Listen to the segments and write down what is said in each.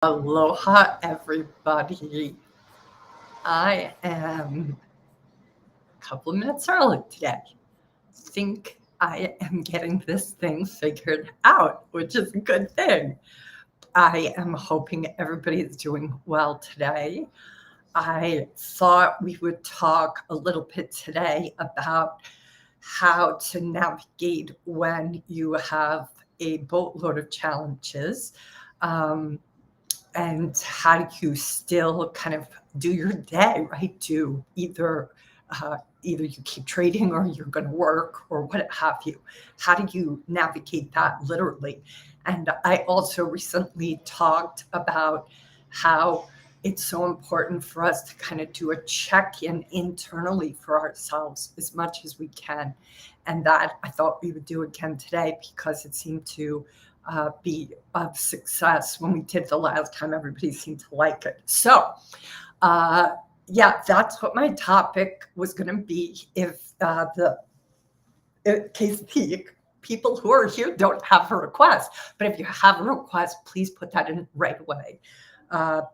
Aloha, everybody. I am a couple of minutes early today. Think I am getting this thing figured out, which is a good thing. I am hoping everybody is doing well today. I thought we would talk a little bit today about how to navigate when you have a boatload of challenges. And how do you still kind of do your day, right? Do either you keep trading or you're going to work or what have you. How do you navigate that literally? And I also recently talked about how it's so important for us to kind of do a check-in internally for ourselves as much as we can. And that I thought we would do again today because it seemed to be of success. When we did the last time, everybody seemed to like it. So yeah, that's what my topic was going to be. In case the people who are here don't have a request, but if you have a request, please put that in right away.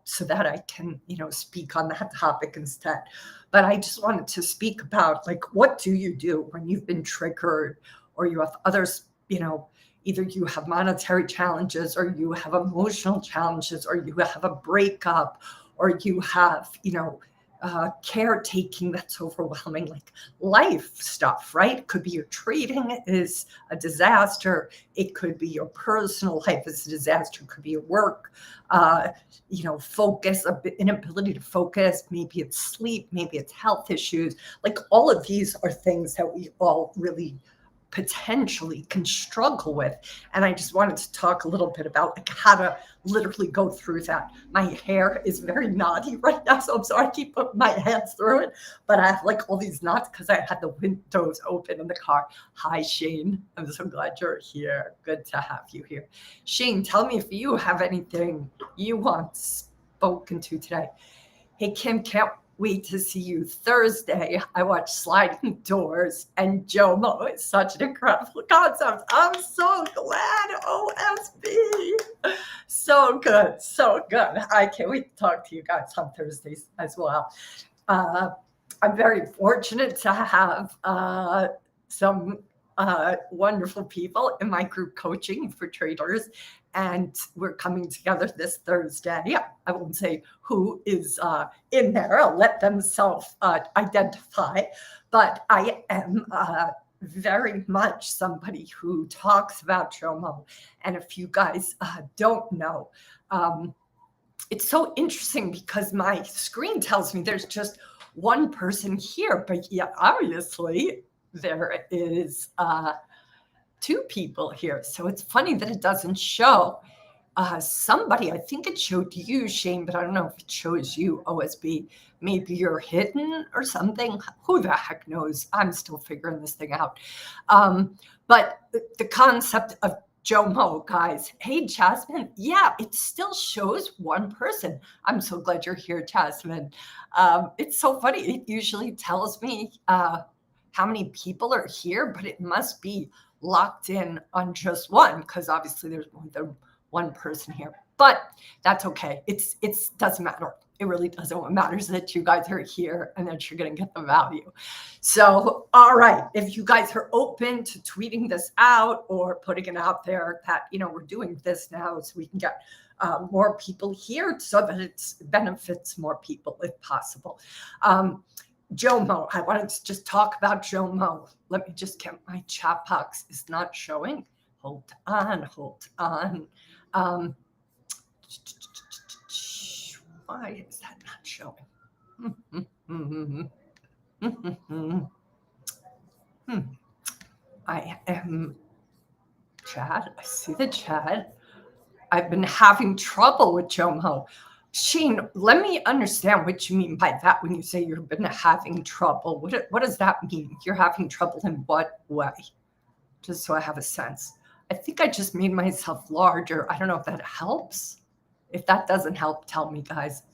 So that I can, speak on that topic instead. But I just wanted to speak about, like, what do you do when you've been triggered or you have others, either you have monetary challenges or you have emotional challenges or you have a breakup or you have, caretaking that's overwhelming, like life stuff, right? It could be your trading is a disaster. It could be your personal life is a disaster. It could be your work, focus, inability to focus. Maybe it's sleep. Maybe it's health issues. Like all of these are things that we all really potentially can struggle with. And I just wanted to talk a little bit about like how to literally go through that. My hair is very knotty right now, so I'm sorry I keep putting my hands through it, but I have like all these knots because I had the windows open in the car. Hi, Shane. I'm so glad you're here. Good to have you here. Shane, tell me if you have anything you want spoken to today. Hey, Kim, can't wait to see you Thursday. I watched Sliding Doors and Jomo. It's such an incredible concept. I'm so glad, OSB. So good, so good. I can't wait to talk to you guys on Thursdays as well. I'm very fortunate to have some wonderful people in my group coaching for traders. And we're coming together this Thursday. I won't say who is in there. I'll let them self-identify. But I am very much somebody who talks about Jomo. And if you guys don't know, it's so interesting because my screen tells me there's just one person here. But yeah, obviously there is two people here. So it's funny that it doesn't show somebody. I think it showed you, Shane, but I don't know if it shows you, OSB. Maybe you're hidden or something. Who the heck knows? I'm still figuring this thing out. But the concept of Jomo, guys. Hey, Jasmine. Yeah, it still shows one person. I'm so glad you're here, Jasmine. It's so funny. It usually tells me how many people are here, but it must be locked in on just one because obviously there's more than one person here. But that's okay. It doesn't matter. It really doesn't. What matters is that you guys are here and that you're going to get the value. So, all right. If you guys are open to tweeting this out or putting it out there that, we're doing this now so we can get more people here so that it benefits more people if possible. Jomo, I wanted to just talk about Jomo. Let me just get my chat box. It's not showing. Hold on. Why is that not showing? I am chat. I see the chat. I've been having trouble with Jomo. Shane, let me understand what you mean by that when you say you've been having trouble. What does that mean? You're having trouble in what way? Just so I have a sense. I think I just made myself larger. I don't know if that helps. If that doesn't help, tell me, guys.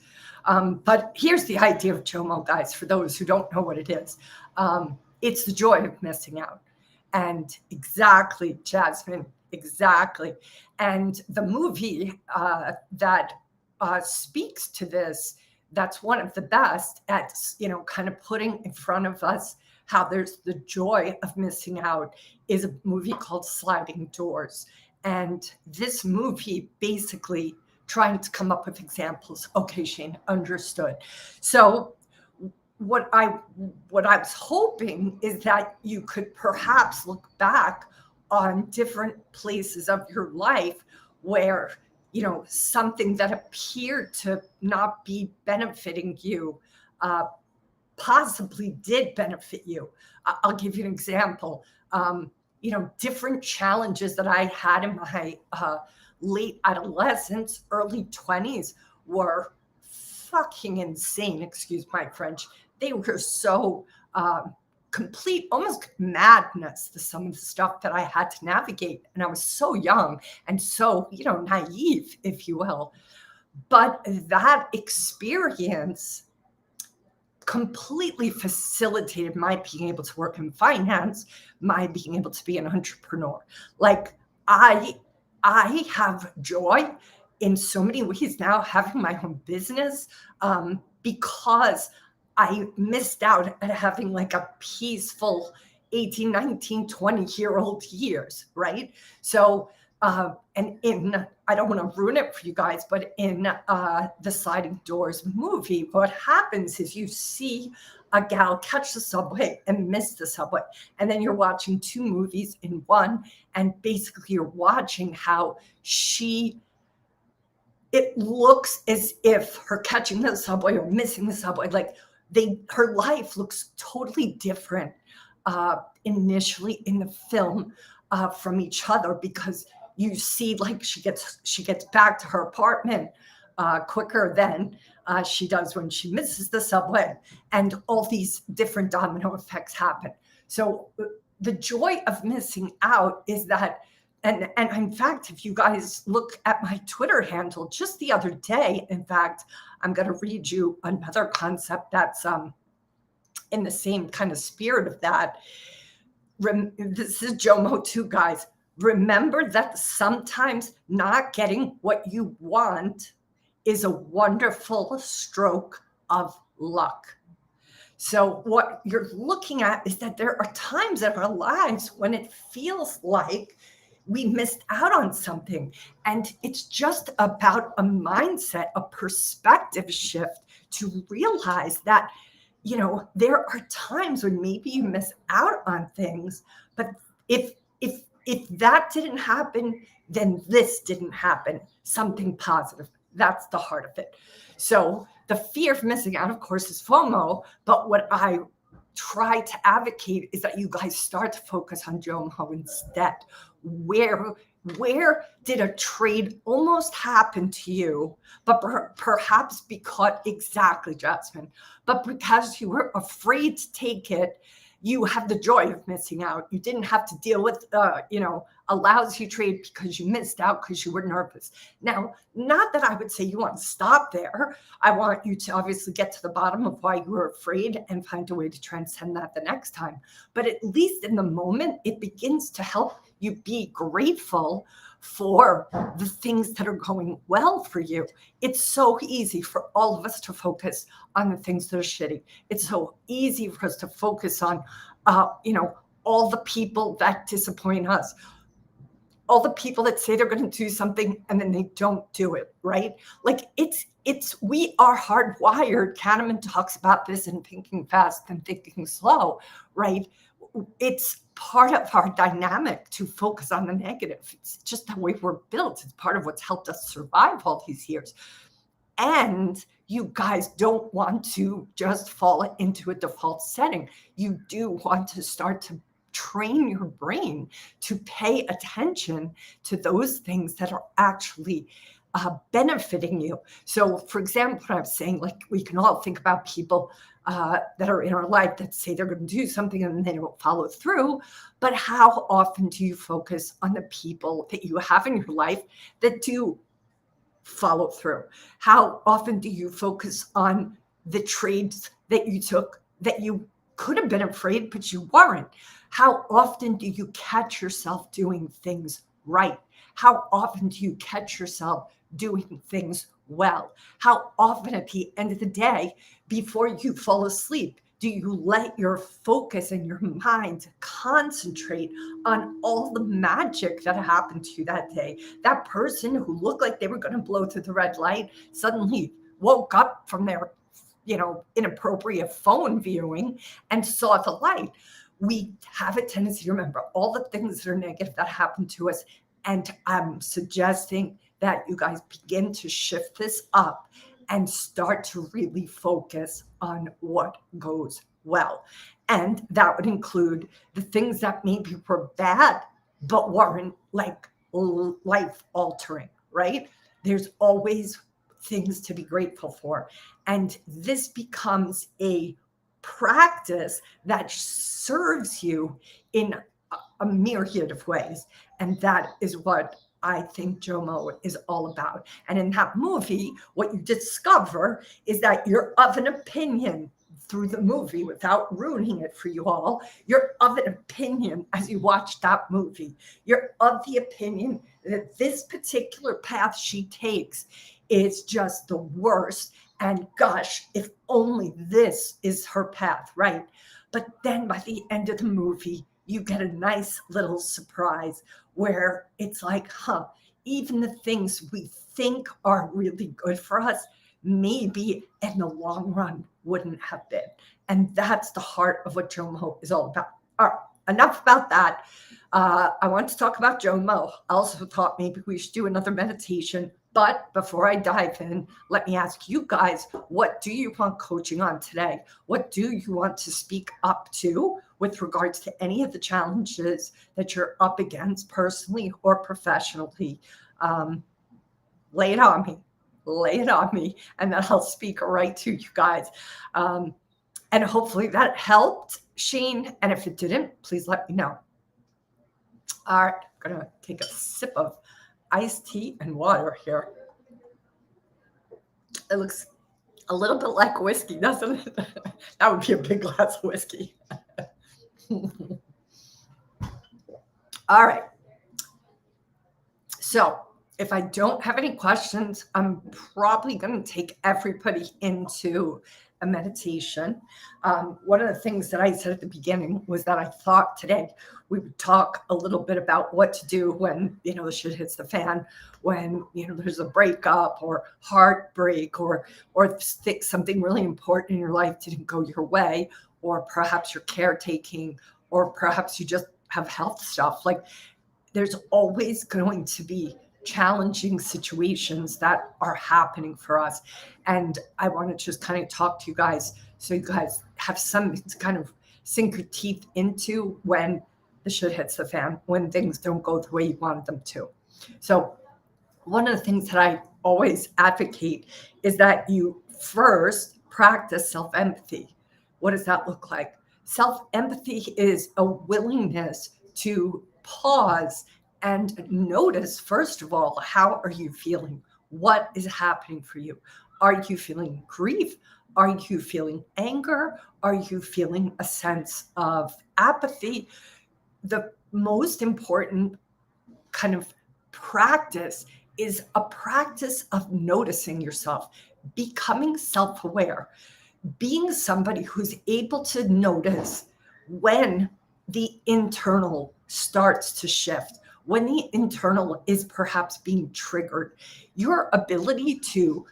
But here's the idea of Jomo, guys, for those who don't know what it is. It's the joy of missing out. And exactly, Jasmine, exactly. And the movie that speaks to this. That's one of the best at, kind of putting in front of us how there's the joy of missing out, is a movie called Sliding Doors. And this movie basically trying to come up with examples. Okay, Shane, understood. So what I was hoping is that you could perhaps look back on different places of your life where, something that appeared to not be benefiting you possibly did benefit you. I'll give you an example. Different challenges that I had in my late adolescence, early 20s were fucking insane. Excuse my French. They were so complete, almost madness, some of the stuff that I had to navigate. And I was so young and so, naive, if you will. But that experience completely facilitated my being able to work in finance, my being able to be an entrepreneur. Like I have joy in so many ways now having my own business because I missed out at having like a peaceful 18, 19, 20-year-old years, right? So, and I don't want to ruin it for you guys, but in the Sliding Doors movie, what happens is you see a gal catch the subway and miss the subway. And then you're watching two movies in one. And basically you're watching how it looks as if her catching the subway or missing the subway, like her life looks totally different initially in the film from each other, because you see like she gets back to her apartment quicker than she does when she misses the subway, and all these different domino effects happen. So the joy of missing out is that, and in fact, if you guys look at my Twitter handle just the other day, in fact, I'm going to read you another concept that's in the same kind of spirit of that. This is Jomo too, guys. Remember that sometimes not getting what you want is a wonderful stroke of luck. So what you're looking at is that there are times in our lives when it feels like we missed out on something. And it's just about a mindset, a perspective shift to realize that, there are times when maybe you miss out on things, but if that didn't happen, then this didn't happen, something positive. That's the heart of it. So the fear of missing out, of course, is FOMO. But what I try to advocate is that you guys start to focus on JOMO instead. Where did a trade almost happen to you, but perhaps because, exactly, Jasmine, but because you were afraid to take it, you have the joy of missing out. You didn't have to deal with, a lousy trade because you missed out because you were nervous. Now, not that I would say you want to stop there. I want you to obviously get to the bottom of why you were afraid and find a way to transcend that the next time. But at least in the moment, it begins to help you be grateful for the things that are going well for you. It's so easy for all of us to focus on the things that are shitty. It's so easy for us to focus on, all the people that disappoint us, all the people that say they're going to do something and then they don't do it, right? Like we are hardwired. Kahneman talks about this in Thinking Fast and Thinking Slow, right? It's part of our dynamic to focus on the negative. It's just the way we're built. It's part of what's helped us survive all these years. And you guys don't want to just fall into a default setting. You do want to start to train your brain to pay attention to those things that are actually benefiting you. So, for example, what I was saying, like we can all think about people that are in our life that say they're going to do something and they don't follow through. But how often do you focus on the people that you have in your life that do follow through? How often do you focus on the trades that you took that you could have been afraid, but you weren't? How often do you catch yourself doing things right? How often do you catch yourself doing things well? How often at the end of the day, before you fall asleep, do you let your focus and your mind concentrate on all the magic that happened to you that day? That person who looked like they were going to blow through the red light suddenly woke up from their, inappropriate phone viewing and saw the light. We have a tendency to remember all the things that are negative that happened to us. And I'm suggesting that you guys begin to shift this up and start to really focus on what goes well. And that would include the things that maybe were bad, but weren't like life altering, right? There's always things to be grateful for. And this becomes a practice that serves you in a myriad of ways. And that is what I think JOMO is all about. And in that movie, what you discover is that you're of an opinion through the movie, without ruining it for you all, you're of an opinion as you watch that movie. You're of the opinion that this particular path she takes is just the worst. And gosh, if only this is her path, right? But then by the end of the movie, you get a nice little surprise where it's like, even the things we think are really good for us, maybe in the long run wouldn't have been. And that's the heart of what JOMO is all about. All right, enough about that. I want to talk about JOMO. I also thought maybe we should do another meditation. But before I dive in, let me ask you guys, what do you want coaching on today? What do you want to speak up to with regards to any of the challenges that you're up against personally or professionally? Lay it on me. Lay it on me, and then I'll speak right to you guys. And hopefully that helped, Shane. And if it didn't, please let me know. All right, I'm going to take a sip of iced tea and water here. It looks a little bit like whiskey, doesn't it? That would be a big glass of whiskey. All right. So if I don't have any questions, I'm probably going to take everybody into a meditation. One of the things that I said at the beginning was that I thought today we would talk a little bit about what to do when, the shit hits the fan, when, there's a breakup or heartbreak or something really important in your life didn't go your way, or perhaps you're caretaking, or perhaps you just have health stuff. Like, there's always going to be challenging situations that are happening for us. And I want to just kind of talk to you guys so you guys have something to kind of sink your teeth into when the shit hits the fan, when things don't go the way you want them to. So one of the things that I always advocate is that you first practice self-empathy. What does that look like? Self-empathy is a willingness to pause and notice, first of all, how are you feeling? What is happening for you? Are you feeling grief? Are you feeling anger? Are you feeling a sense of apathy? The most important kind of practice is a practice of noticing yourself, becoming self-aware, being somebody who's able to notice when the internal starts to shift, when the internal is perhaps being triggered. Your ability to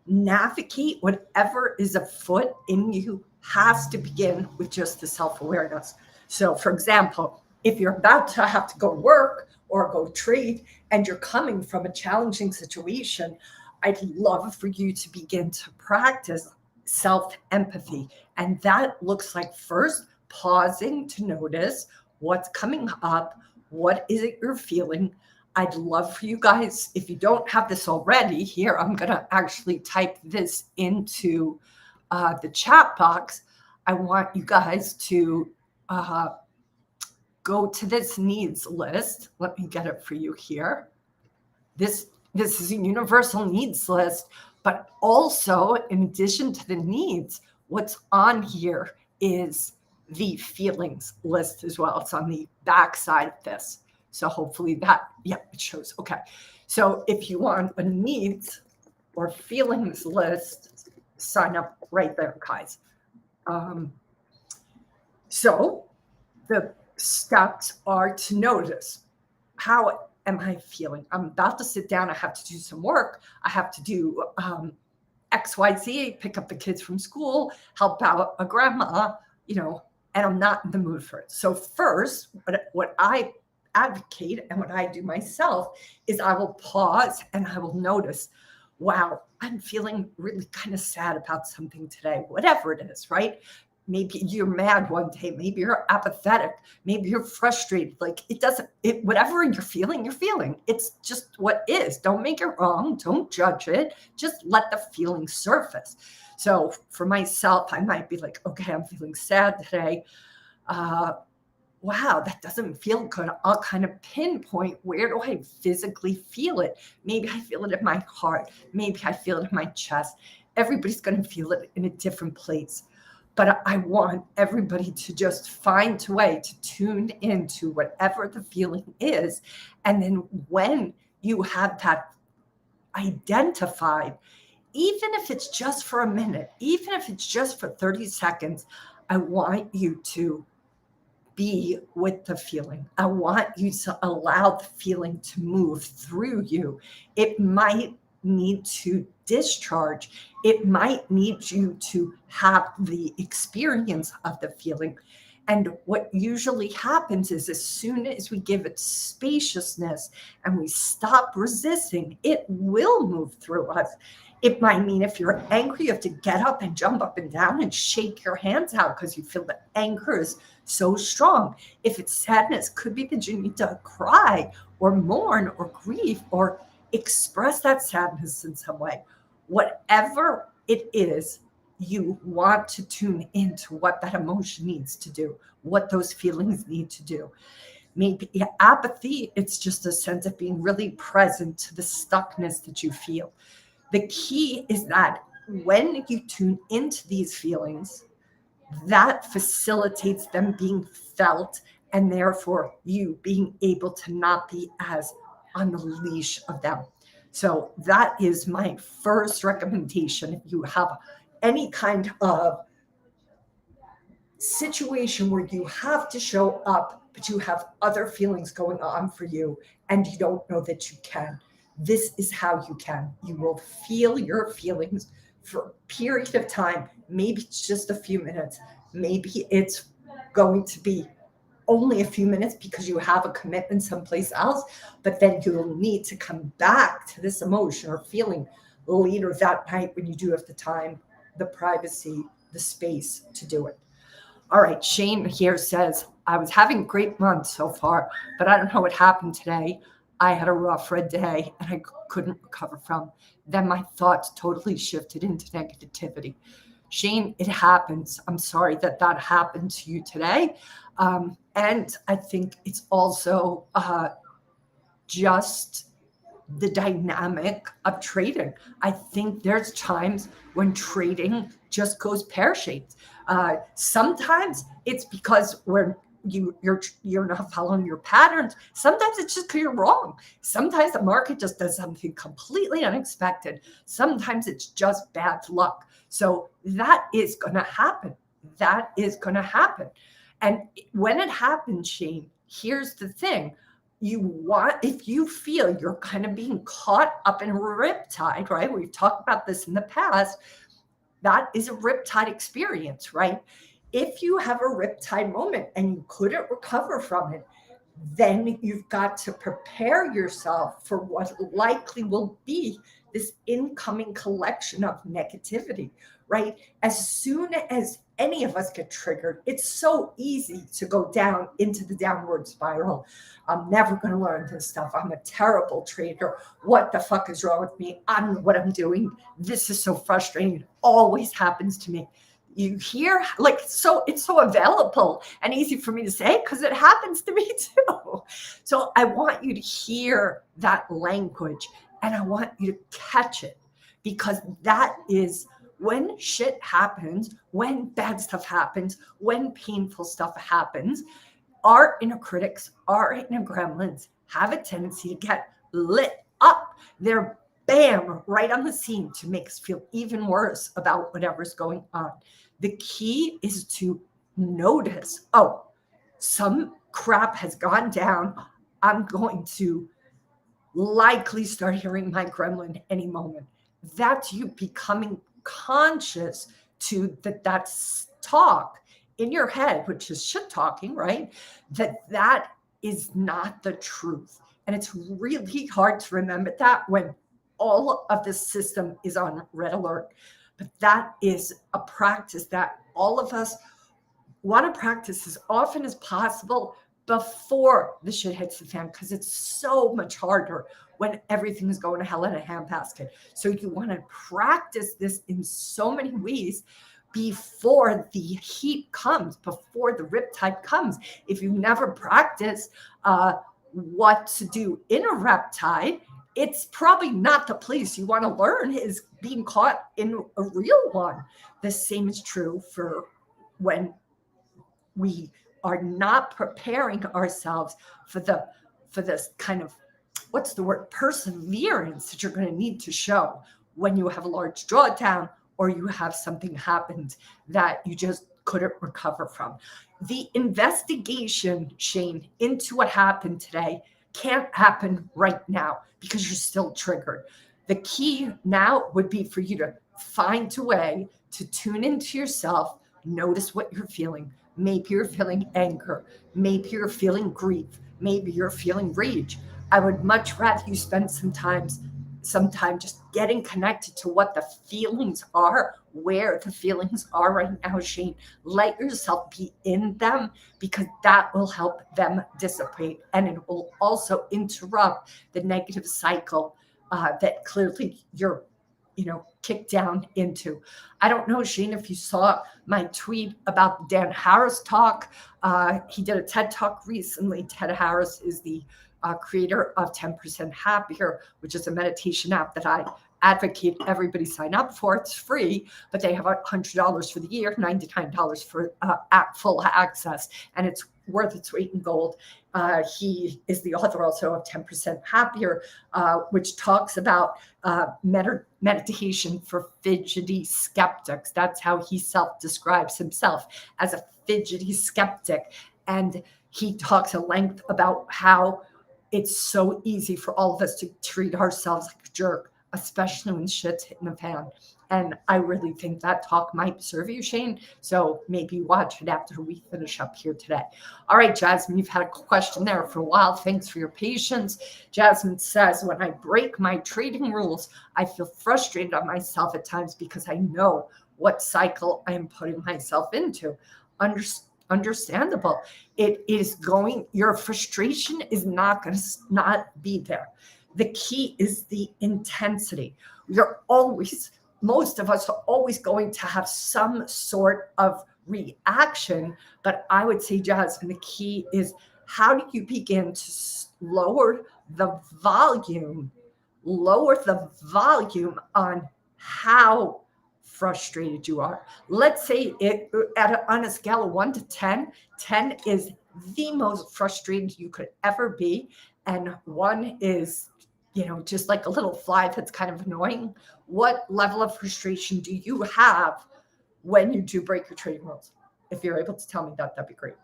navigate whatever is afoot in you has to begin with just the self-awareness. So, for example, if you're about to have to go work or go trade and you're coming from a challenging situation, I'd love for you to begin to practice self-empathy. And that looks like first pausing to notice what's coming up. What is it you're feeling? I'd love for you guys, if you don't have this already, here, I'm going to actually type this into the chat box. I want you guys to go to this needs list. Let me get it for you here. This is a universal needs list, but also in addition to the needs, what's on here is the feelings list as well. It's on the back side of this. So hopefully that, it shows. Okay. So if you want a needs or feelings list, sign up right there, guys. So the steps are to notice, how am I feeling? I'm about to sit down. I have to do some work. I have to do XYZ, pick up the kids from school, help out a grandma, and I'm not in the mood for it. So first, what I advocate and what I do myself is I will pause and I will notice, wow, I'm feeling really kind of sad about something today, whatever it is, right? Maybe you're mad one day, maybe you're apathetic, maybe you're frustrated. Like whatever you're feeling, it's just what is. Don't make it wrong, don't judge it, just let the feeling surface. So for myself, I might be like, okay, I'm feeling sad today. Wow, that doesn't feel good. I'll kind of pinpoint, where do I physically feel it? Maybe I feel it in my heart, maybe I feel it in my chest. Everybody's going to feel it in a different place. But I want everybody to just find a way to tune into whatever the feeling is. And then when you have that identified, even if it's just for a minute, even if it's just for 30 seconds, I want you to be with the feeling. I want you to allow the feeling to move through you. It might need to discharge. It might need you to have the experience of the feeling. And what usually happens is, as soon as we give it spaciousness and we stop resisting, it will move through us. It might mean, if you're angry, you have to get up and jump up and down and shake your hands out because you feel the anger is so strong. If it's sadness, could be that you need to cry or mourn or grieve or express that sadness in some way. Whatever it is, you want to tune into what that emotion needs to do, what those feelings need to do. Maybe apathy, it's just a sense of being really present to the stuckness that you feel. The key is that when you tune into these feelings, that facilitates them being felt, and therefore you being able to not be as on the leash of them. So that is my first recommendation. If you have any kind of situation where you have to show up, but you have other feelings going on for you and you don't know that you can, this is how you can. You will feel your feelings for a period of time. Maybe it's just a few minutes. Maybe it's going to be only a few minutes because you have a commitment someplace else, but then you'll need to come back to this emotion or feeling later that night when you do have the time, the privacy, the space to do it. All right, Shane here says, I was having a great month so far, but I don't know what happened today. I had a rough red day and I couldn't recover from. Then my thoughts totally shifted into negativity. Shane, it happens. I'm sorry that happened to you today. And I think it's also just the dynamic of trading. I think there's times when trading just goes pear-shaped. Sometimes it's because you're not following your patterns. Sometimes it's just because you're wrong. Sometimes the market just does something completely unexpected. Sometimes it's just bad luck. So that is going to happen. That is going to happen. And when it happens, Shane, here's the thing. If you feel you're kind of being caught up in a riptide, right? We've talked about this in the past. That is a riptide experience, right? If you have a riptide moment and you couldn't recover from it, then you've got to prepare yourself for what likely will be this incoming collection of negativity, right? As soon as any of us get triggered, it's so easy to go down into the downward spiral. I'm never going to learn this stuff. I'm a terrible trader. What the fuck is wrong with me? I don't know what I'm doing. This is so frustrating. It always happens to me. You hear, it's so available and easy for me to say because it happens to me too. So I want you to hear that language and I want you to catch it, because that is when shit happens, when bad stuff happens, when painful stuff happens. Our inner critics, our inner gremlins have a tendency to get lit up. They're bam, right on the scene to make us feel even worse about whatever's going on. The key is to notice, oh, some crap has gone down. I'm going to likely start hearing my gremlin any moment. That's you becoming conscious to that's talk in your head, which is shit talking, right? That is not the truth. And it's really hard to remember that when all of the system is on red alert. But that is a practice that all of us want to practice as often as possible before the shit hits the fan, because it's so much harder when everything's going to hell in a handbasket. So you want to practice this in so many ways before the heat comes, before the riptide comes. If you never practice what to do in a riptide, it's probably not the place you want to learn is being caught in a real one. The same is true for when we are not preparing ourselves for this kind of, what's the word, perseverance that you're going to need to show when you have a large drawdown or you have something happened that you just couldn't recover from. The investigation, Shane, into what happened today can't happen right now because you're still triggered. The key now would be for you to find a way to tune into yourself, notice what you're feeling. Maybe you're feeling anger. Maybe you're feeling grief. Maybe you're feeling rage. I would much rather you spend some time just getting connected to what the feelings are, where the feelings are right now, Shane. Let yourself be in them, because that will help them dissipate, and it will also interrupt the negative cycle that clearly you're kicked down into. I don't know, Shane, if you saw my tweet about the Dan Harris talk. He did a TED talk recently. Ted Harris is the creator of 10% Happier, which is a meditation app that I advocate everybody sign up for. It's free, but they have $100 for the year, $99 for full access, and it's worth its weight in gold. He is the author also of 10% Happier, which talks about meditation for fidgety skeptics. That's how he self-describes himself, as a fidgety skeptic. And he talks at length about how it's so easy for all of us to treat ourselves like a jerk, especially when shit's hitting the fan. And I really think that talk might serve you, Shane. So maybe watch it after we finish up here today. All right, Jasmine, you've had a question there for a while. Thanks for your patience. Jasmine says, when I break my trading rules, I feel frustrated on myself at times because I know what cycle I am putting myself into. Understandable. It is your frustration is not going to not be there. The key is the intensity. Most of us are always going to have some sort of reaction, but I would say, Jasmine, the key is, how do you begin to lower the volume on how frustrated you are. Let's say on a scale of 1 to 10, 10 is the most frustrated you could ever be, and 1 is just like a little fly that's kind of annoying. What level of frustration do you have when you do break your trading rules? If you're able to tell me that, that'd be great.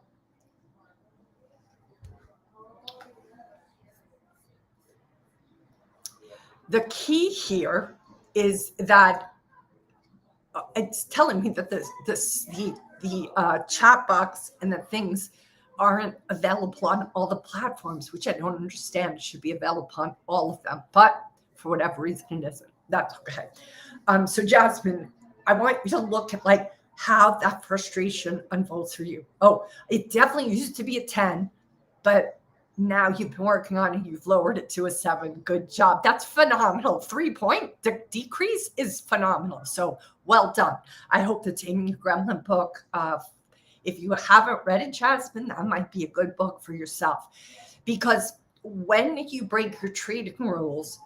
The key here is that it's telling me that the chat box and the things aren't available on all the platforms, which I don't understand. It should be available on all of them, but for whatever reason it isn't. That's okay. So Jasmine, I want you to look at like how that frustration unfolds for you. Oh, it definitely used to be a 10, but now you've been working on it, you've lowered it to a 7. Good job. That's phenomenal. 3-point decrease is phenomenal. So well done. I hope the Taming Your Gremlin book, if you haven't read it, Jasmine, that might be a good book for yourself. Because when you break your trading rules,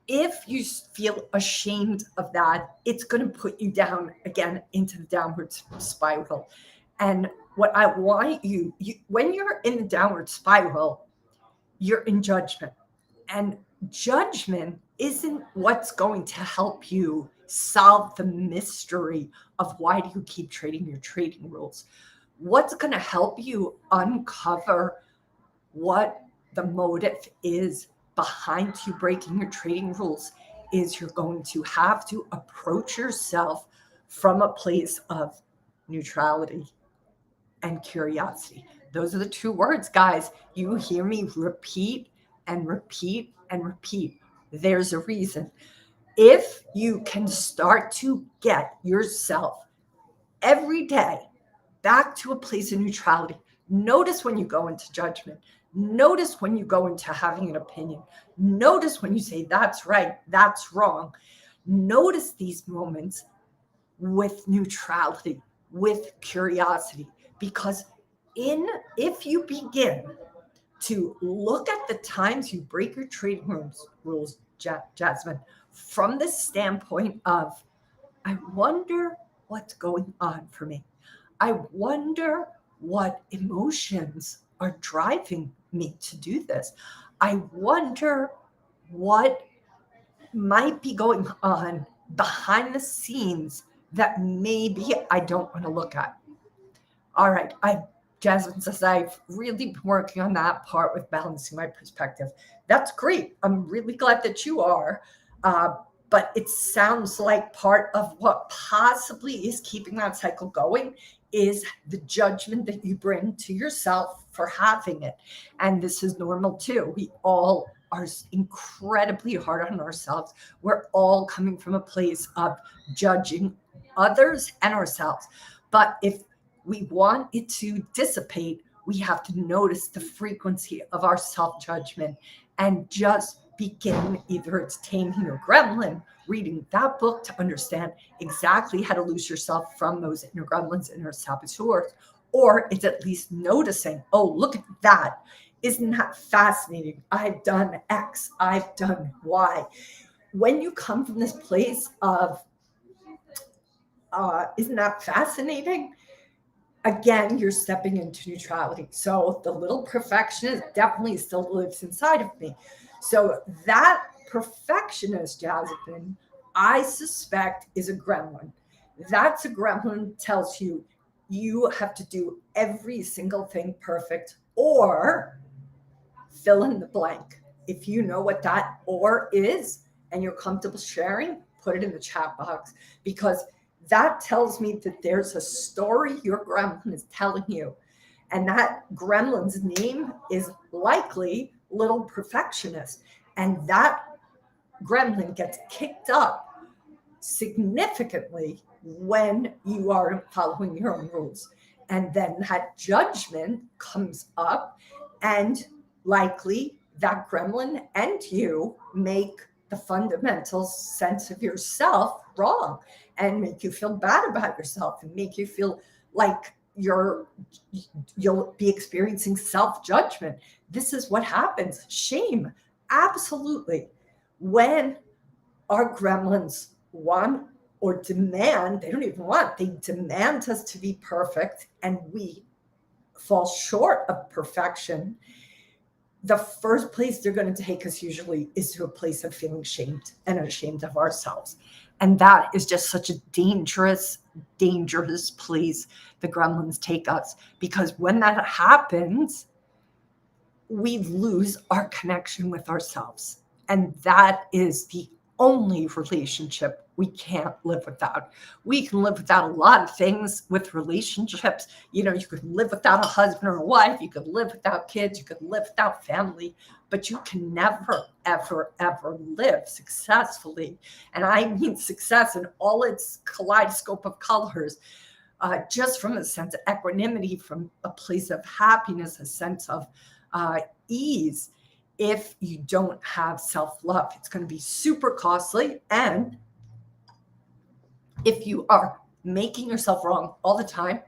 if you feel ashamed of that, it's going to put you down again into the downward spiral. And what I want you, when you're in the downward spiral, you're in judgment. And judgment isn't what's going to help you solve the mystery of why do you keep trading your trading rules. What's going to help you uncover what the motive is behind you breaking your trading rules is you're going to have to approach yourself from a place of neutrality and curiosity. Those are the two words, guys. You hear me repeat and repeat and repeat. There's a reason. If you can start to get yourself every day back to a place of neutrality, notice when you go into judgment. Notice when you go into having an opinion. Notice when you say, that's right, that's wrong. Notice these moments with neutrality, with curiosity, because if you begin to look at the times you break your trading rules, Jasmine, from the standpoint of, I wonder what's going on for me. I wonder what emotions are driving me to do this. I wonder what might be going on behind the scenes that maybe I don't want to look at. All right, Jasmine says I've really been working on that part with balancing my perspective. That's great. I'm really glad that you are. But it sounds like part of what possibly is keeping that cycle going is the judgment that you bring to yourself for having it. And this is normal too. We all are incredibly hard on ourselves. We're all coming from a place of judging others and ourselves. But if we want it to dissipate, we have to notice the frequency of our self-judgment and just begin, either it's Taming Your Gremlin, reading that book to understand exactly how to lose yourself from those inner gremlins, inner saboteurs, or it's at least noticing, oh, look at that. Isn't that fascinating? I've done X, I've done Y. When you come from this place of, isn't that fascinating? Again, you're stepping into neutrality. So the little perfectionist definitely still lives inside of me. So that perfectionist, Jasmine, I suspect is a gremlin. That's a gremlin tells you you have to do every single thing perfect, or fill in the blank. If you know what that or is and you're comfortable sharing, put it in the chat box, because that tells me that there's a story your gremlin is telling you. And that gremlin's name is likely Little Perfectionist. And that gremlin gets kicked up significantly when you are following your own rules. And then that judgment comes up, and likely that gremlin and you make the fundamental sense of yourself wrong and make you feel bad about yourself and make you feel like you'll be experiencing self-judgment. This is what happens. Shame, absolutely. When our gremlins want or demand, they don't even want, they demand us to be perfect, and we fall short of perfection, the first place they're going to take us usually is to a place of feeling shamed and ashamed of ourselves. And that is just such a dangerous, dangerous place the gremlins take us, because when that happens, we lose our connection with ourselves. And that is the only relationship we can't live without. We can live without a lot of things with relationships. You know, you could live without a husband or a wife. You could live without kids. You could live without family. But you can never, ever, ever live successfully. And I mean success in all its kaleidoscope of colors, just from a sense of equanimity, from a place of happiness, a sense of ease. If you don't have self-love, it's going to be super costly. And if you are making yourself wrong all the time,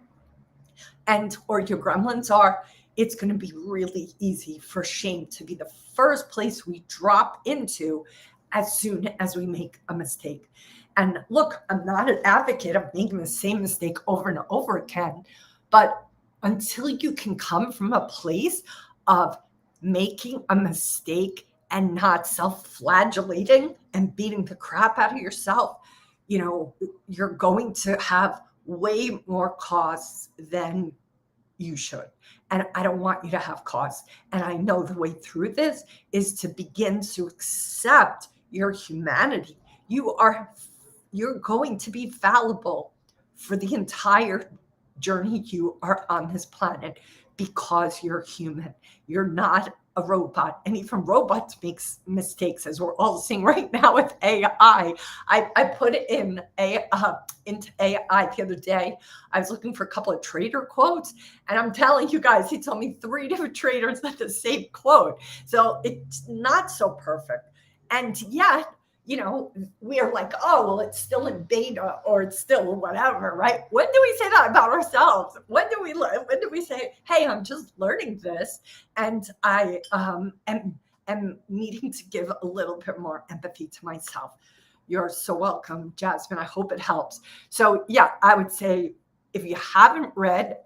and or your gremlins are, it's going to be really easy for shame to be the first place we drop into as soon as we make a mistake. And look, I'm not an advocate of making the same mistake over and over again, but until you can come from a place of making a mistake and not self-flagellating and beating the crap out of yourself, you're going to have way more costs than you should. And I don't want you to have costs. And I know the way through this is to begin to accept your humanity. You're going to be fallible for the entire journey you are on this planet because you're human. You're not a robot. And even robots make mistakes, as we're all seeing right now with AI. I put it into AI the other day. I was looking for a couple of trader quotes, and I'm telling you guys, he told me 3 different traders had the same quote. So it's not so perfect. And yet, we are like, oh, well, it's still in beta or it's still whatever, right? When do we say that about ourselves? When do we say, hey, I'm just learning this, and I am needing to give a little bit more empathy to myself? You're so welcome, Jasmine. I hope it helps. So yeah, I would say if you haven't read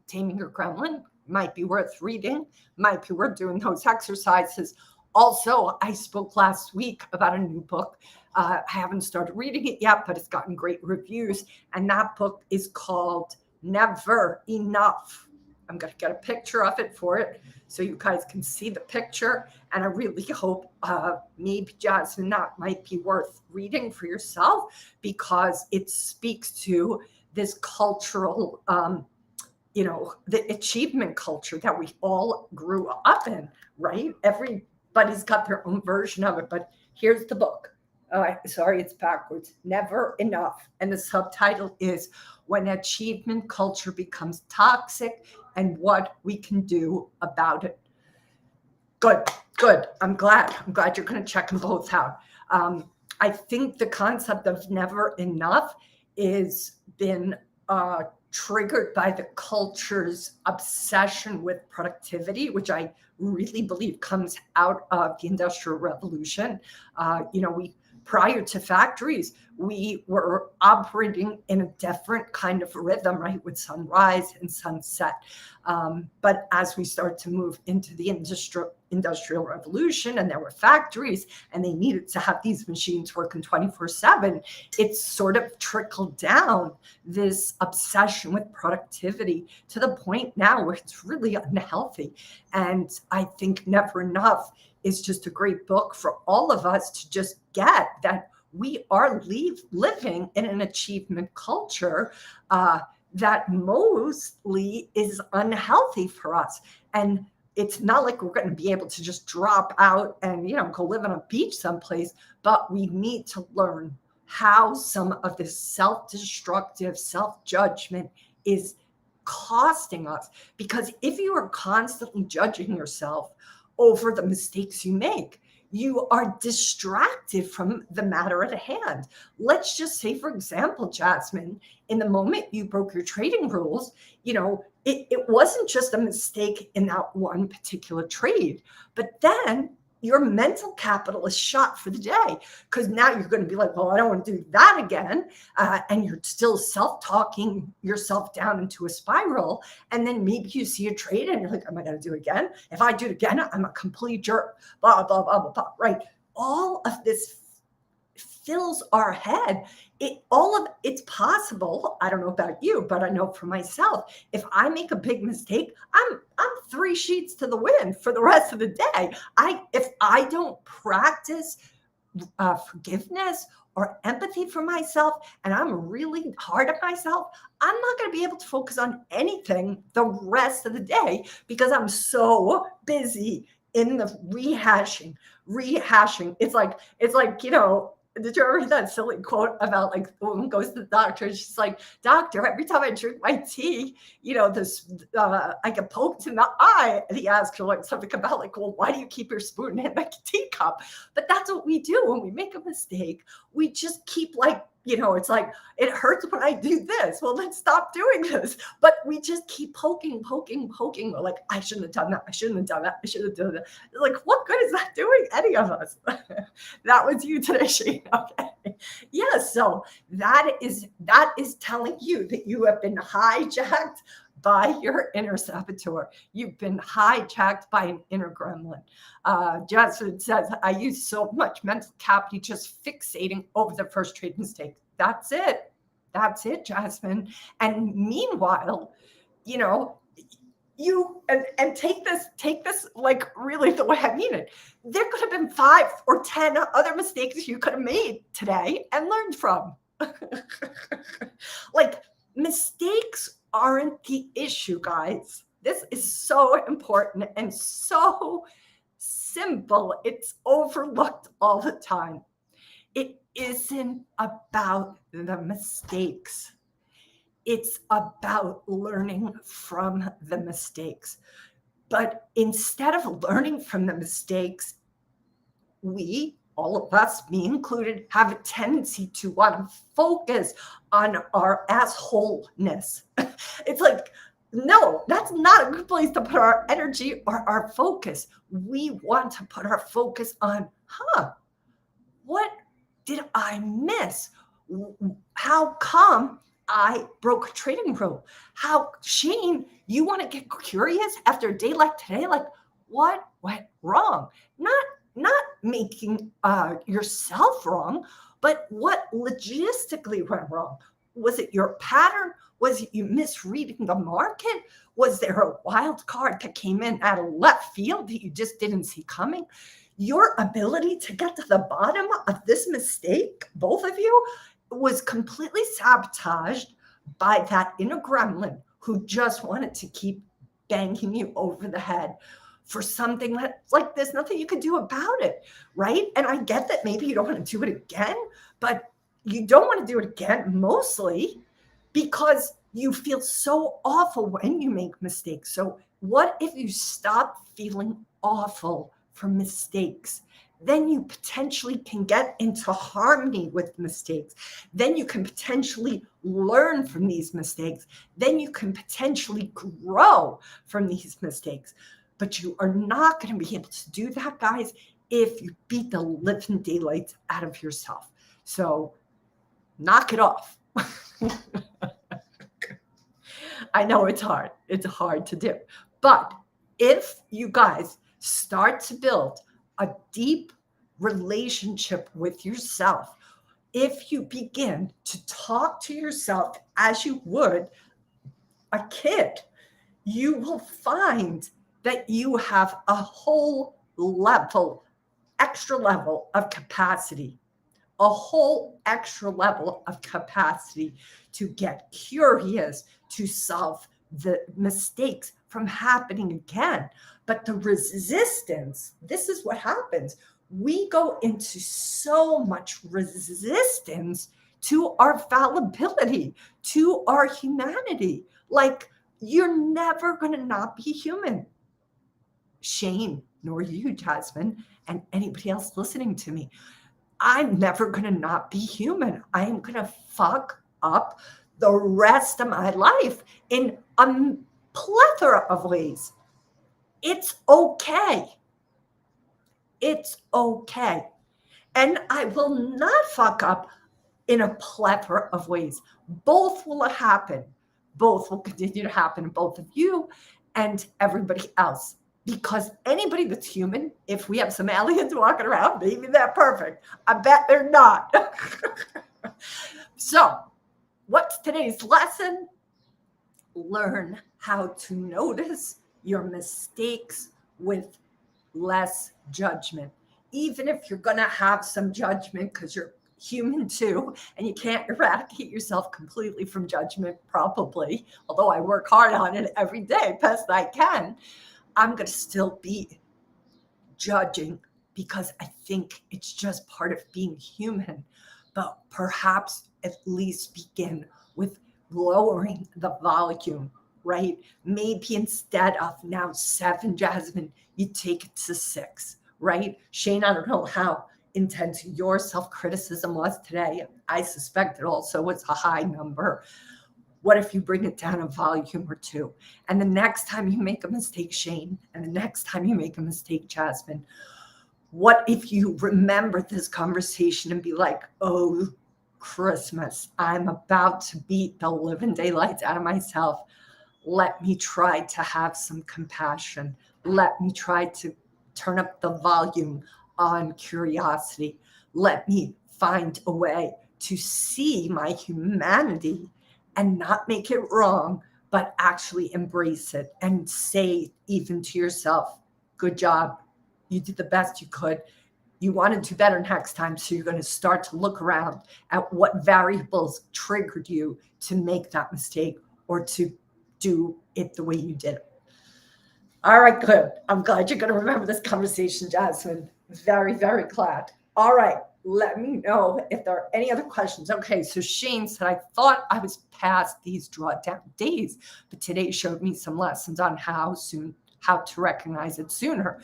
Taming Your Gremlin, might be worth reading, might be worth doing those exercises. Also, I spoke last week about a new book. I haven't started reading it yet, but it's gotten great reviews. And that book is called Never Enough. I'm going to get a picture of it for it so you guys can see the picture. And I really hope maybe, Jasmine, that might be worth reading for yourself, because it speaks to this cultural, the achievement culture that we all grew up in, right? Everybody's got their own version of it, but here's the book. Sorry, it's backwards. Never Enough. And the subtitle is When Achievement Culture Becomes Toxic and What We Can Do About It. Good. I'm glad you're going to check them both out. I think the concept of never enough is been triggered by the culture's obsession with productivity, which I really believe comes out of the Industrial Revolution. Prior to factories, we were operating in a different kind of rhythm, right, with sunrise and sunset. But as we start to move into the Industrial Revolution, and there were factories, and they needed to have these machines working 24/7, it sort of trickled down, this obsession with productivity, to the point now where it's really unhealthy. And I think Never Enough is just a great book for all of us to just get that we are living in an achievement culture that mostly is unhealthy for us. And it's not like we're going to be able to just drop out and, go live on a beach someplace, but we need to learn how some of this self-destructive self-judgment is costing us. Because if you are constantly judging yourself over the mistakes you make, you are distracted from the matter at hand. Let's just say, for example, Jasmine, in the moment you broke your trading rules, it wasn't just a mistake in that one particular trade, but then your mental capital is shot for the day, because now you're going to be like, well, I don't want to do that again. And you're still self-talking yourself down into a spiral. And then maybe you see a trade and you're like, am I going to do it again? If I do it again, I'm a complete jerk, blah, blah, blah, blah, blah, right? All of this fills our head. It's possible. I don't know about you, but I know for myself, if I make a big mistake, I'm 3 sheets to the wind for the rest of the day. If I don't practice forgiveness or empathy for myself, and I'm really hard on myself, I'm not going to be able to focus on anything the rest of the day, because I'm so busy in the rehashing. It's like, did you ever hear that silly quote about, like, the woman goes to the doctor and she's like, doctor, every time I drink my tea, I get poked in the eye. And he asks her like something about like, well, why do you keep your spoon in the teacup? But that's what we do when we make a mistake. We just keep it's like, it hurts when I do this. Well, let's stop doing this. But we just keep poking. We're like, I shouldn't have done that. I shouldn't have done that. Like, what good is that doing any of us? That was you today, Shane. Okay. Yeah. So that is telling you that you have been hijacked by your inner saboteur. You've been hijacked by an inner gremlin. Jasmine says, I use so much mental capacity just fixating over the first trade mistake. That's it. That's it, Jasmine. And meanwhile, you know, you and take this like really the way I mean it. There could have been 5 or 10 other mistakes you could have made today and learned from. Like, mistakes aren't the issue, guys. This is so important and so simple. It's overlooked all the time. It isn't about the mistakes. It's about learning from the mistakes. But instead of learning from the mistakes, we, all of us, me included, have a tendency to want to focus on our assholeness. It's like, no, that's not a good place to put our energy or our focus. We want to put our focus on, what did I miss? How come I broke a trading rule? How, Shane, you want to get curious after a day like today? Like, what went wrong? Not making yourself wrong, but what logistically went wrong? Was it your pattern? Was it you misreading the market? Was there a wild card that came in out of left field that you just didn't see coming? Your ability to get to the bottom of this mistake, both of you, was completely sabotaged by that inner gremlin who just wanted to keep banging you over the head for something that's like there's nothing you can do about it, right? And I get that maybe you don't want to do it again, but you don't want to do it again mostly because you feel so awful when you make mistakes. So what if you stop feeling awful for mistakes? Then you potentially can get into harmony with mistakes. Then you can potentially learn from these mistakes. Then you can potentially grow from these mistakes. But you are not going to be able to do that, guys, if you beat the living daylights out of yourself. So knock it off. I know it's hard. It's hard to do. But if you guys start to build a deep relationship with yourself, if you begin to talk to yourself as you would a kid, you will find that you have a whole level, extra level of capacity, a whole extra level of capacity to get curious, to solve the mistakes from happening again. But the resistance, this is what happens. We go into so much resistance to our fallibility, to our humanity. Like, you're never going to not be human. Shane, nor you, Jasmine, and anybody else listening to me. I'm never going to not be human. I am going to fuck up the rest of my life in a plethora of ways. It's okay. It's okay. And I will not fuck up in a plethora of ways. Both will happen. Both will continue to happen in both of you and everybody else. Because anybody that's human, if we have some aliens walking around, maybe they're perfect. I bet they're not. So, what's today's lesson? Learn how to notice your mistakes with less judgment. Even if you're going to have some judgment because you're human too, and you can't eradicate yourself completely from judgment, probably, although I work hard on it every day, best I can. I'm going to still be judging because I think it's just part of being human. But perhaps at least begin with lowering the volume, right? Maybe instead of now 7, Jasmine, you take it to 6, right? Shane, I don't know how intense your self-criticism was today. I suspect it also was a high number. What if you bring it down a volume or 2? And the next time you make a mistake, Shane, and the next time you make a mistake, Jasmine, what if you remember this conversation and be like, oh, Christmas, I'm about to beat the living daylights out of myself. let me try to have some compassion. Let me try to turn up the volume on curiosity. Let me find a way to see my humanity and not make it wrong, but actually embrace it and say even to yourself, good job. You did the best you could. You want to do better next time. So you're going to start to look around at what variables triggered you to make that mistake or to do it the way you did it. All right, good. I'm glad you're going to remember this conversation, Jasmine. Very, very glad. All right. Let me know if there are any other questions. Okay, so Shane said, I thought I was past these drawdown days, but today showed me some lessons on how to recognize it sooner.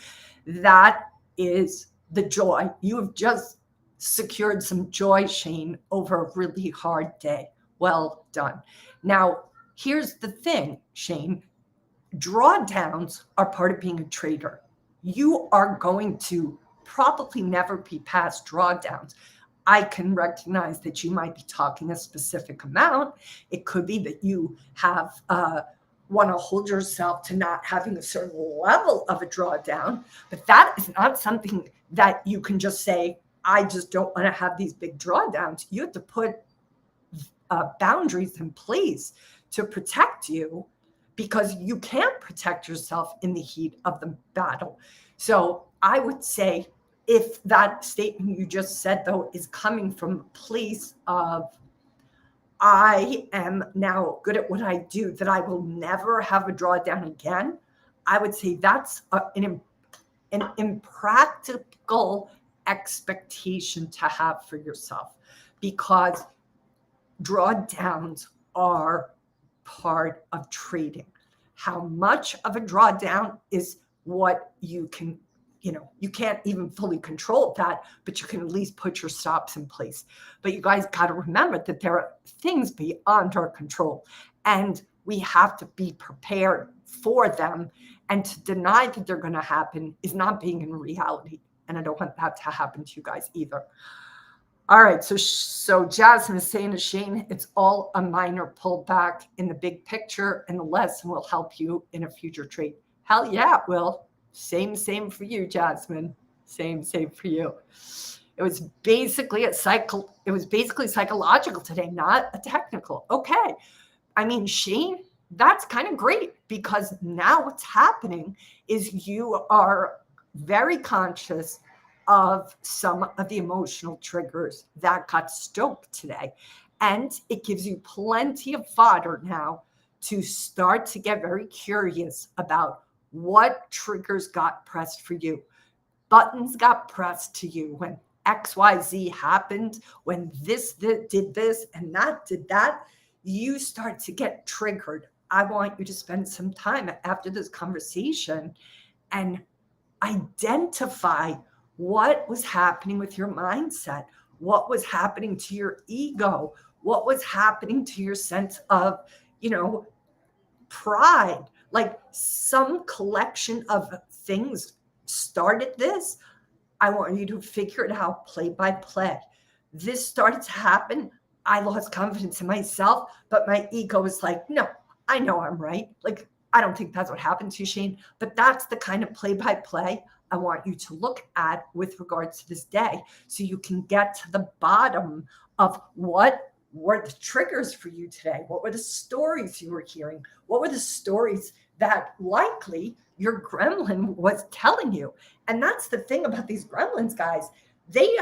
That is the joy. You have just secured some joy, Shane, over a really hard day. Well done. Now, here's the thing, Shane. Drawdowns are part of being a trader. You are going to probably never be past drawdowns. I can recognize that you might be talking a specific amount. It could be that you have want to hold yourself to not having a certain level of a drawdown, but that is not something that you can just say, I just don't want to have these big drawdowns. You have to put boundaries in place to protect you, because you can't protect yourself in the heat of the battle. So I would say, if that statement you just said, though, is coming from a place of, I am now good at what I do, that I will never have a drawdown again, I would say that's an impractical expectation to have for yourself, because drawdowns are part of trading. How much of a drawdown is what you can, you can't even fully control that, but you can at least put your stops in place. But you guys got to remember that there are things beyond our control, and we have to be prepared for them. And to deny that they're going to happen is not being in reality. And I don't want that to happen to you guys either. All right, so Jasmine is saying to Shane, it's all a minor pullback in the big picture, and the lesson will help you in a future trade. Hell yeah, it will. Same for you, Jasmine. Same for you. It was basically psychological today, not a technical. Okay. I mean, Shane, that's kind of great, because now what's happening is you are very conscious of some of the emotional triggers that got stoked today. And it gives you plenty of fodder now to start to get very curious about what triggers got pressed for you. Buttons got pressed to you when XYZ happened, when this did this and that did that. You start to get triggered. I want you to spend some time after this conversation and identify what was happening with your mindset, what was happening to your ego, what was happening to your sense of, pride. Like, some collection of things started this. I want you to figure it out play by play. This started to happen. I lost confidence in myself, but my ego was like, no, I know I'm right. Like, I don't think that's what happened to you, Shane, but that's the kind of play by play I want you to look at with regards to this day, so you can get to the bottom of what were the triggers for you today. What were the stories you were hearing? What were the stories that likely your gremlin was telling you? And that's the thing about these gremlins, guys. They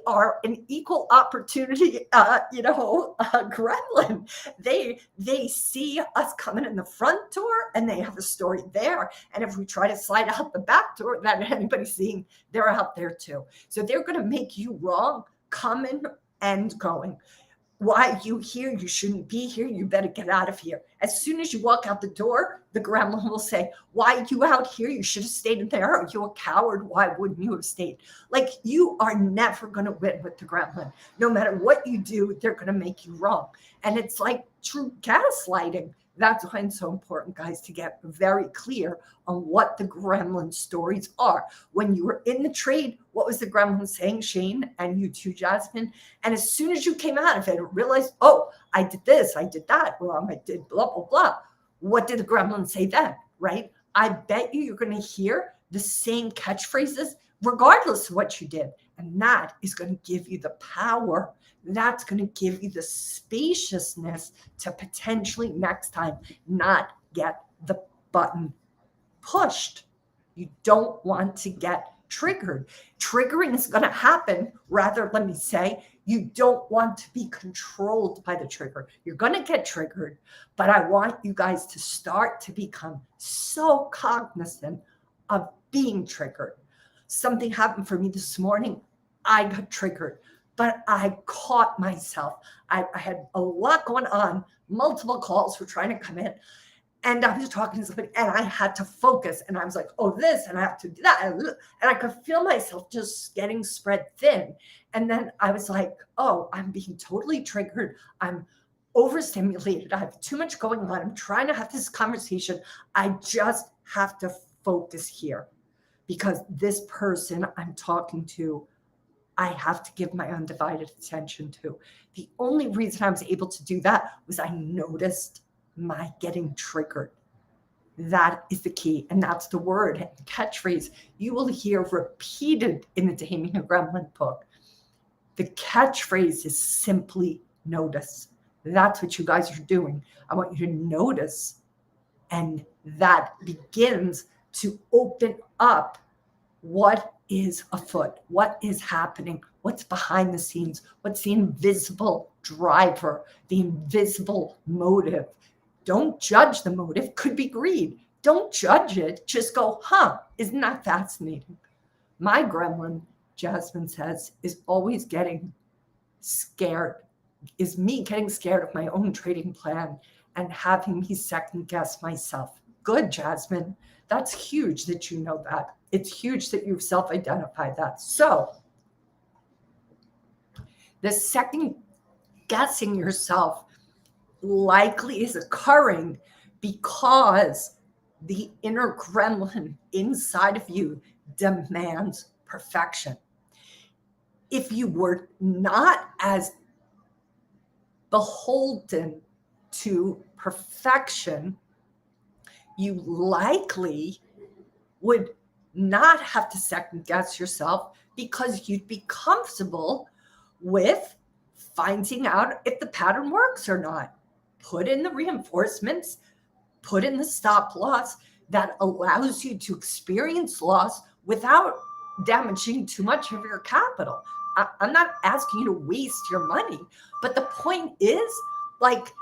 are an equal opportunity, gremlin. They see us coming in the front door, and they have a story there. And if we try to slide out the back door that anybody's seeing, they're out there too. So they're going to make you wrong, coming and going. Why you here? You shouldn't be here. You better get out of here. As soon as you walk out the door, the gremlin will say, why are you out here? You should have stayed in there. Are you a coward? Why wouldn't you have stayed? Like, you are never going to win with the gremlin. No matter what you do, they're going to make you wrong. And it's like true gaslighting. That's why it's so important, guys, to get very clear on what the gremlin stories are. When you were in the trade, what was the gremlin saying, Shane, and you too, Jasmine? And as soon as you came out of it, realized, oh, I did this, I did that wrong, I did blah, blah, blah. What did the gremlin say then, right? I bet you're going to hear the same catchphrases regardless of what you did. And that is going to give you the power. That's going to give you the spaciousness to potentially next time not get the button pushed. You don't want to get triggered. Triggering is going to happen. Rather, let me say, you don't want to be controlled by the trigger. You're going to get triggered, but I want you guys to start to become so cognizant of being triggered. Something happened for me this morning. I got triggered, but I caught myself. I had a lot going on. Multiple calls were trying to come in. And I was talking to somebody and I had to focus. And I was like, oh, this, and I have to do that. And I could feel myself just getting spread thin. And then I was like, oh, I'm being totally triggered. I'm overstimulated. I have too much going on. I'm trying to have this conversation. I just have to focus here because this person I'm talking to, I have to give my undivided attention to. The only reason I was able to do that was I noticed my getting triggered. That is the key. And that's the word, the catchphrase you will hear repeated in the Taming a Gremlin book. The catchphrase is simply notice. That's what you guys are doing. I want you to notice. And that begins to open up what is afoot, what is happening, what's behind the scenes, what's the invisible driver, the invisible motive. Don't judge the motive. Could be greed. Don't judge it. Just go, isn't that fascinating? My gremlin, Jasmine says, is always getting scared, is me getting scared of my own trading plan and having me second guess myself. Good, Jasmine. That's huge that you know that. It's huge that you've self-identified that. So the second guessing yourself likely is occurring because the inner gremlin inside of you demands perfection. If you were not as beholden to perfection, you likely would not have to second guess yourself because you'd be comfortable with finding out if the pattern works or not. Put in the reinforcements, put in the stop loss that allows you to experience loss without damaging too much of your capital. I'm not asking you to waste your money, but the point is, like,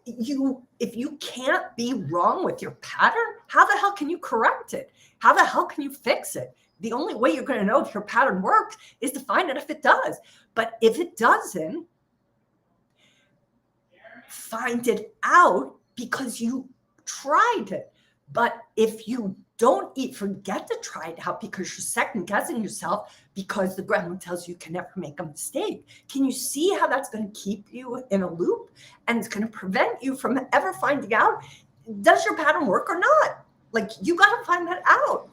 if you can't be wrong with your pattern, how the hell can you correct it? How the hell can you fix it? The only way you're going to know if your pattern works is to find out if it does. But if it doesn't, find it out because you tried it. But if you don't forget to try it out because you're second guessing yourself because the gremlin tells you can never make a mistake, can you see how that's going to keep you in a loop and it's going to prevent you from ever finding out, does your pattern work or not? Like, you got to find that out.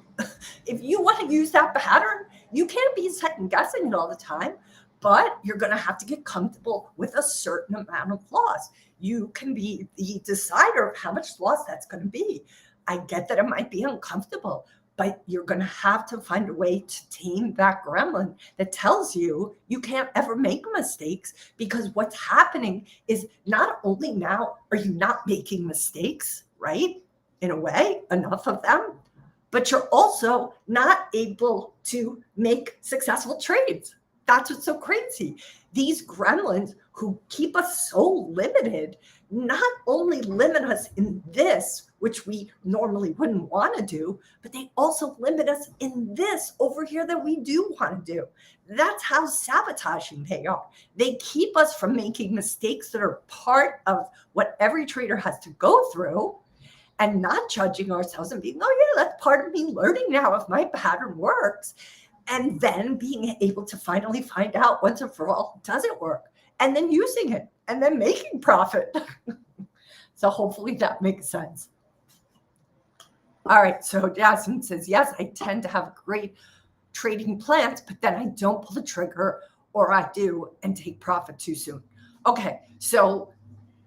If you want to use that pattern, you can't be second guessing it all the time, but you're going to have to get comfortable with a certain amount of loss. You can be the decider of how much loss that's going to be. I get that it might be uncomfortable, but you're going to have to find a way to tame that gremlin that tells you you can't ever make mistakes, because what's happening is not only now are you not making mistakes, right? In a way, enough of them, but you're also not able to make successful trades. That's what's so crazy. These gremlins who keep us so limited not only limit us in this, which we normally wouldn't want to do, but they also limit us in this over here that we do want to do. That's how sabotaging they are. They keep us from making mistakes that are part of what every trader has to go through, and not judging ourselves and being, oh yeah, that's part of me learning now if my pattern works. And then being able to finally find out once and for all, does it work? And then using it and then making profit. So hopefully that makes sense. All right, so Jasmine says, yes, I tend to have great trading plans, but then I don't pull the trigger, or I do and take profit too soon. Okay, so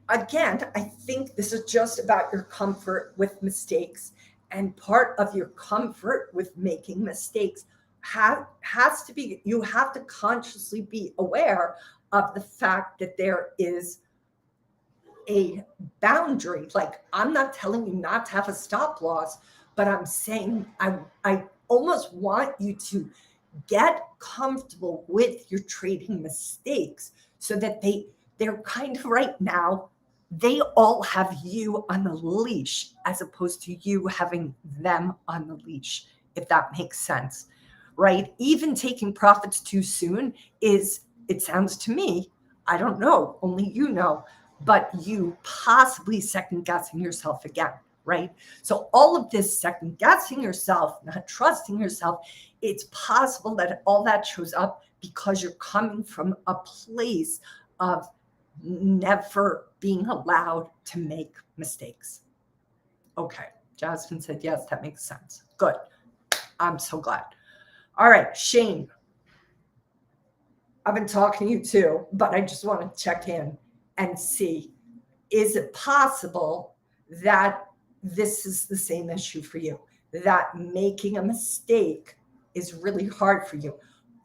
again, I think this is just about your comfort with mistakes. And part of your comfort with making mistakes has to be, you have to consciously be aware of the fact that there is a boundary. Like, I'm not telling you not to have a stop loss, but I'm saying I almost want you to get comfortable with your trading mistakes so that they're kind of right now, they all have you on the leash as opposed to you having them on the leash, if that makes sense, right? Even taking profits too soon is, it sounds to me, I don't know, only you know, but you possibly second guessing yourself again, right? So all of this second guessing yourself, not trusting yourself, it's possible that all that shows up because you're coming from a place of never being allowed to make mistakes. Okay, Jasmine said, yes, that makes sense. Good. I'm so glad. All right, Shane, I've been talking to you too, but I just want to check in and see, is it possible that this is the same issue for you, that making a mistake is really hard for you?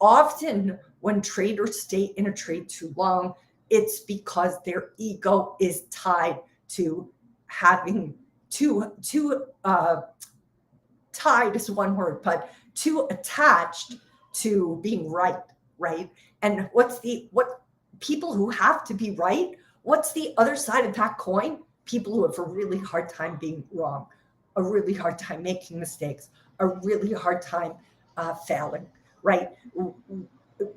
Often when traders stay in a trade too long, it's because their ego is tied to having tied is one word, but too attached to being right, right? And what people who have to be right, what's the other side of that coin? People who have a really hard time being wrong, a really hard time making mistakes, a really hard time failing, right?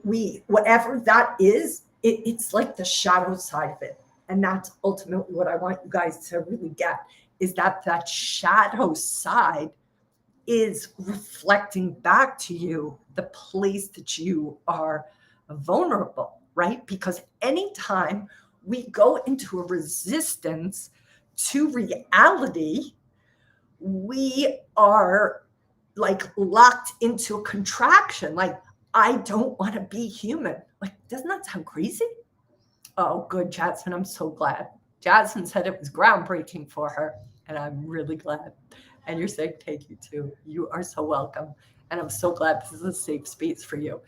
We, whatever that is, it's like the shadow side of it. And that's ultimately what I want you guys to really get, is that that shadow side is reflecting back to you the place that you are vulnerable, right? Because anytime we go into a resistance to reality, we are like locked into a contraction. Like, I don't want to be human. Like, doesn't that sound crazy? Oh, good, Jasmine. I'm so glad. Jasmine said it was groundbreaking for her, and I'm really glad. And you're saying thank you too. You are so welcome. And I'm so glad this is a safe space for you.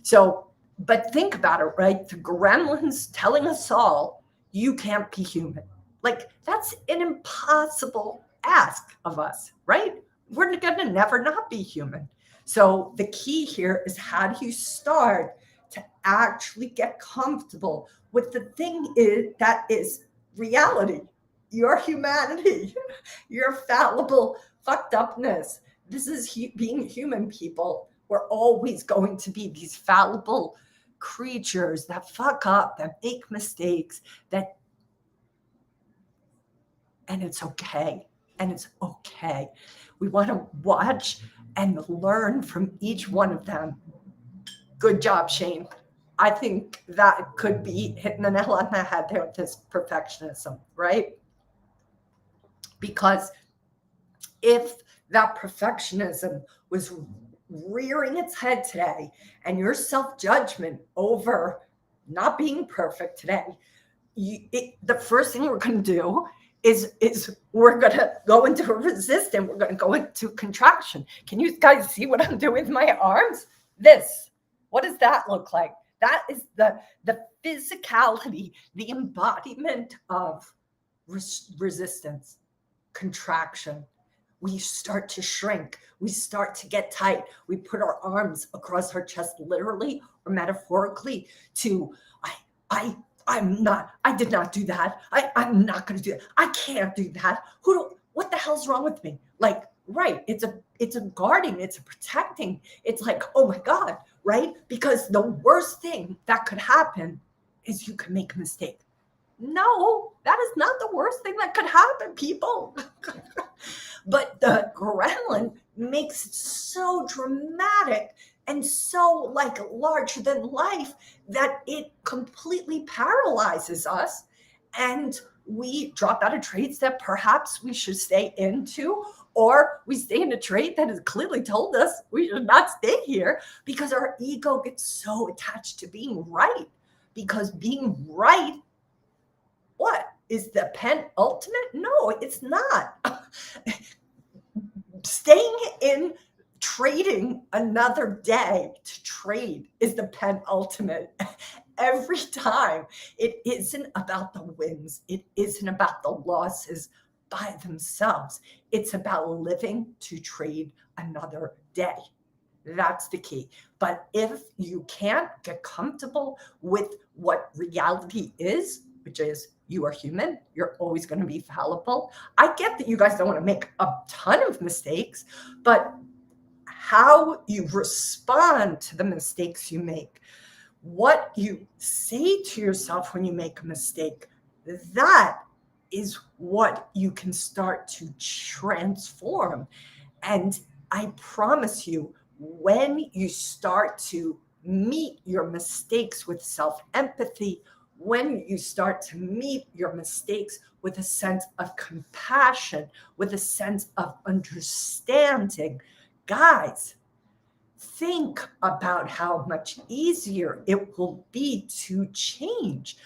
So, but think about it, right? The gremlins telling us all, you can't be human. Like, that's an impossible ask of us, right? We're going to never not be human. So the key here is, how do you start to actually get comfortable with the thing that is reality, your humanity, your fallible fucked upness. This is being human, people. We're always going to be these fallible creatures that fuck up, that make mistakes, and it's okay. And it's okay. We want to watch and learn from each one of them. Good job, Shane. I think that could be hitting the nail on the head there with this perfectionism, right? Because if that perfectionism was rearing its head today, and your self-judgment over not being perfect today, the first thing we're going to do is we're going to go into a resistance. We're going to go into contraction. Can you guys see what I'm doing with my arms? What does that look like? That is the physicality, the embodiment of resistance, contraction. We start to shrink. We start to get tight. We put our arms across our chest, literally or metaphorically, to I did not do that. I'm not going to do that. I can't do that. What the hell's wrong with me? Like, right. It's a guarding. It's a protecting. It's like, oh my God, right? Because the worst thing that could happen is you could make a mistake. No, that is not the worst thing that could happen, people. But the gremlin makes it so dramatic and so like larger than life that it completely paralyzes us, and we drop out of trades that perhaps we should stay into, or we stay in a trade that has clearly told us we should not stay here, because our ego gets so attached to being right. Because being right, what? is the penultimate? No, it's not. Staying in trading another day to trade is the penultimate. Every time. It isn't about the wins. It isn't about the losses by themselves. It's about living to trade another day. That's the key. But if you can't get comfortable with what reality is, which is you are human, you're always going to be fallible. I get that you guys don't want to make a ton of mistakes, but how you respond to the mistakes you make, what you say to yourself when you make a mistake, that is what you can start to transform. And I promise you, when you start to meet your mistakes with self-empathy, when you start to meet your mistakes with a sense of compassion, with a sense of understanding, guys, think about how much easier it will be to change.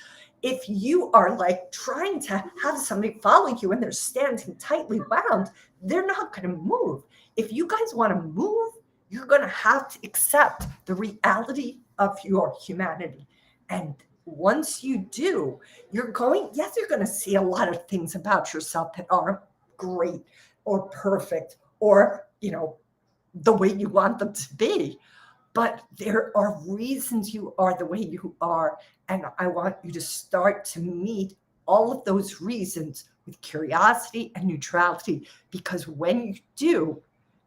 If you are like trying to have somebody follow you and they're standing tightly bound, they're not going to move. If you guys want to move, you're going to have to accept the reality of your humanity. And once you do, you're going to see a lot of things about yourself that aren't great or perfect or, the way you want them to be. But there are reasons you are the way you are. And I want you to start to meet all of those reasons with curiosity and neutrality, because when you do,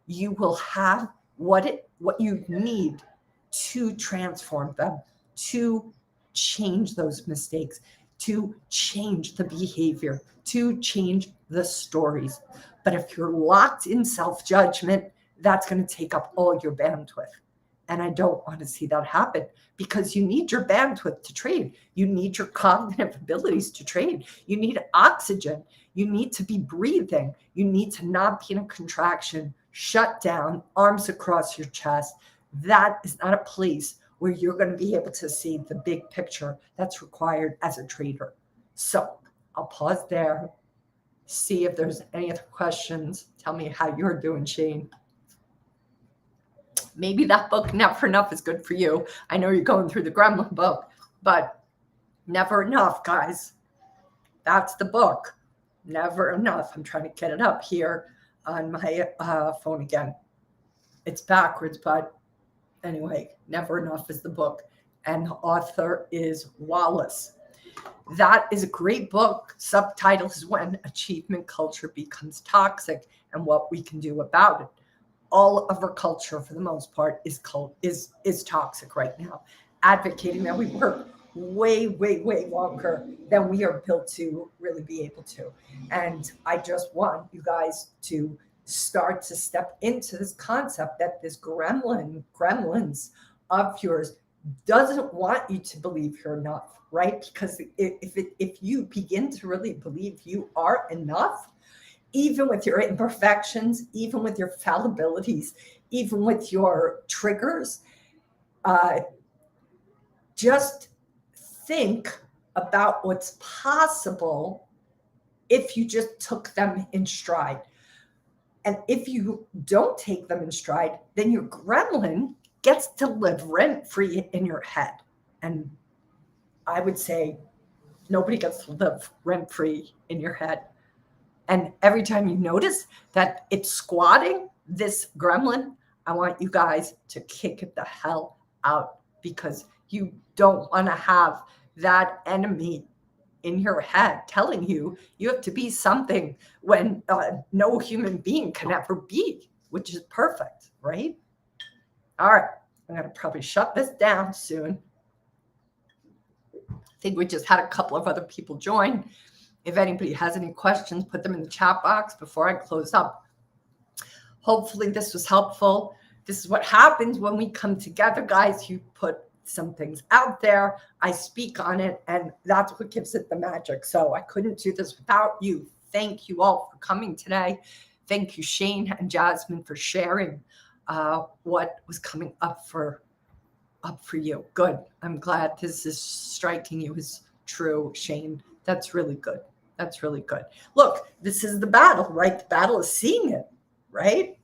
you will have what you need to transform them, to change those mistakes, to change the behavior, to change the stories. But if you're locked in self-judgment, that's going to take up all your bandwidth. And I don't want to see that happen, because you need your bandwidth to trade. You need your cognitive abilities to trade. You need oxygen. You need to be breathing. You need to not be in a contraction, shut down, arms across your chest. That is not a place where you're going to be able to see the big picture that's required as a trader. So I'll pause there, see if there's any other questions. Tell me how you're doing, Shane. Maybe that book, Never Enough, is good for you. I know you're going through the Gremlin book, but Never Enough, guys. That's the book. Never Enough. I'm trying to get it up here on my phone again. It's backwards, but anyway, Never Enough is the book. And the author is Wallace. That is a great book. Subtitle is When Achievement Culture Becomes Toxic and What We Can Do About It. All of our culture, for the most part, is toxic right now, advocating that we work way longer than we are built to really be able to. And I just want you guys to start to step into this concept that this gremlins of yours doesn't want you to believe you're enough, right? Because if you begin to really believe you are enough, even with your imperfections, even with your fallibilities, even with your triggers, just think about what's possible if you just took them in stride. And if you don't take them in stride, then your gremlin gets to live rent-free in your head. And I would say nobody gets to live rent-free in your head. And every time you notice that it's squatting, this gremlin, I want you guys to kick it the hell out, because you don't want to have that enemy in your head telling you you have to be something when no human being can ever be, which is perfect, right? All right, I'm going to probably shut this down soon. I think we just had a couple of other people join. If anybody has any questions, put them in the chat box before I close up. Hopefully this was helpful. This is what happens when we come together, guys. You put some things out there, I speak on it, and that's what gives it the magic. So I couldn't do this without you. Thank you all for coming today. Thank you, Shane and Jasmine, for sharing what was coming up for you. Good. I'm glad this is striking you as true, Shane. That's really good. That's really good. Look, this is the battle, right? The battle is seeing it, right?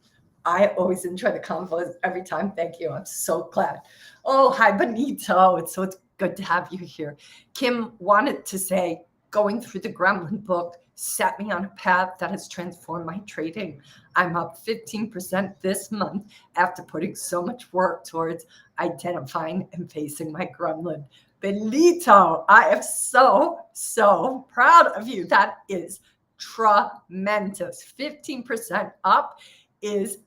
I always enjoy the convo every time. Thank you. I'm so glad. Oh, hi, Benito. It's good to have you here. Kim wanted to say, going through the Gremlin book set me on a path that has transformed my trading. I'm up 15% this month after putting so much work towards identifying and facing my Gremlin. Benito, I am so proud of you. That is tremendous. 15% up is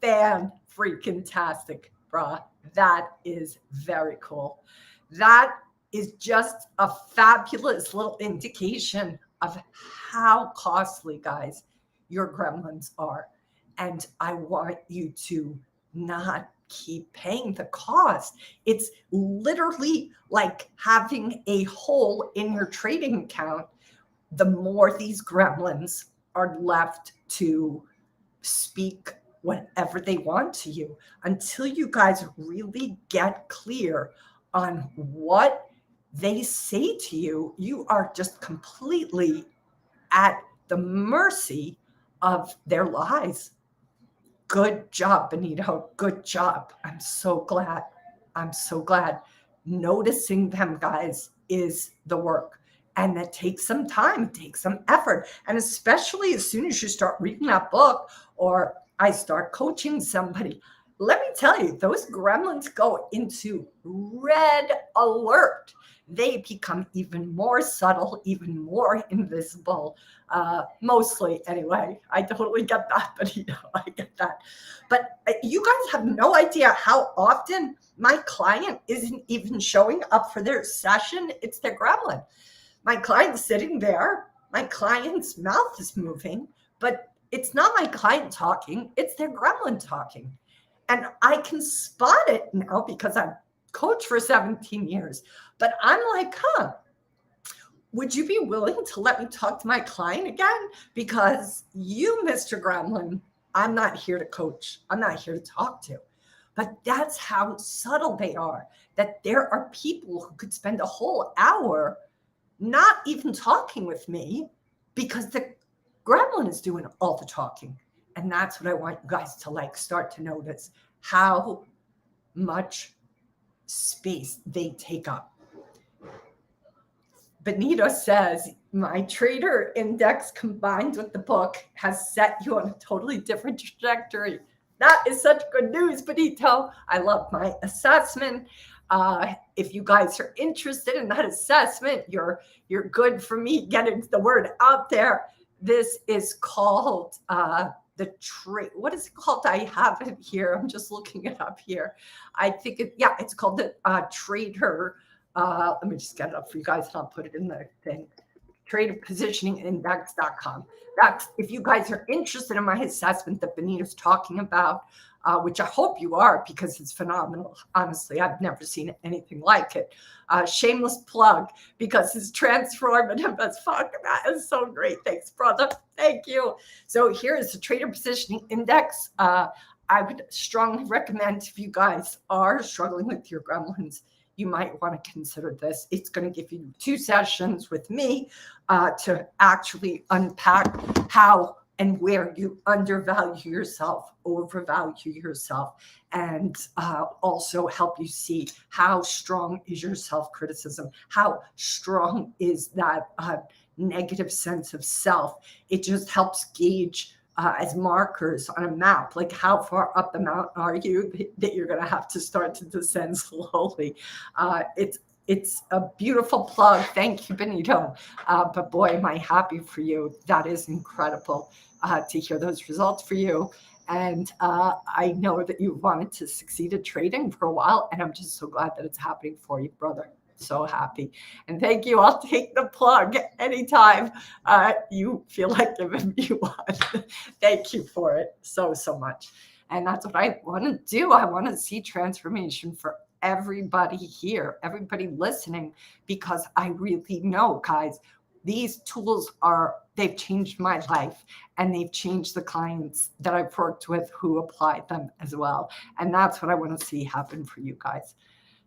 fan-freaking-tastic, brah. That is very cool. That is just a fabulous little indication of how costly, guys, your gremlins are. And I want you to not keep paying the cost. It's literally like having a hole in your trading account. The more these gremlins are left to speak whatever they want to you, until you guys really get clear on what they say to you, you are just completely at the mercy of their lies. Good job, Benito. Good job. I'm so glad. I'm so glad. Noticing them, guys, is the work. And that takes some time, it takes some effort. And especially as soon as you start reading that book or I start coaching somebody, let me tell you, those gremlins go into red alert. They become even more subtle, even more invisible. Mostly, anyway. I totally get that, but I get that. But you guys have no idea how often my client isn't even showing up for their session. It's their gremlin. My client's sitting there. My client's mouth is moving, but it's not my client talking. It's their gremlin talking. And I can spot it now because I've coached for 17 years. But I'm like, would you be willing to let me talk to my client again? Because you, Mr. Gremlin, I'm not here to coach. I'm not here to talk to. But that's how subtle they are, that there are people who could spend a whole hour not even talking with me because the gremlin is doing all the talking. And that's what I want you guys to start to notice, how much space they take up. Benito says, my trader index combined with the book has set you on a totally different trajectory. That is such good news, Benito. I love my assessment. If you guys are interested in that assessment, you're good for me getting the word out there. This is called what is it called? I have it here. I'm just looking it up here. I think it's called the Trader. Let me just get it up for you guys and I'll put it in the thing. TraderPositioningIndex.com. That's if you guys are interested in my assessment that Benito's talking about, which I hope you are because it's phenomenal. Honestly, I've never seen anything like it. Shameless plug because it's transformative as fuck. That is so great. Thanks, brother. Thank you. So here is the Trader Positioning Index. I would strongly recommend if you guys are struggling with your gremlins, you might want to consider this. It's going to give you 2 sessions with me to actually unpack how and where you undervalue yourself, overvalue yourself, and also help you see how strong is your self-criticism, how strong is that negative sense of self. It just helps gauge as markers on a map, like how far up the mountain are you that you're going to have to start to descend slowly. It's a beautiful plug. Thank you, Benito. But boy, am I happy for you. That is incredible to hear those results for you. And I know that you wanted to succeed at trading for a while, and I'm just so glad that it's happening for you, brother. So happy. And thank you. I'll take the plug anytime you feel like giving me one. Thank you for it so much. And that's what I want to do. I want to see transformation for everybody here, everybody listening, because I really know, guys, these tools they've changed my life and they've changed the clients that I've worked with who applied them as well. And that's what I want to see happen for you guys.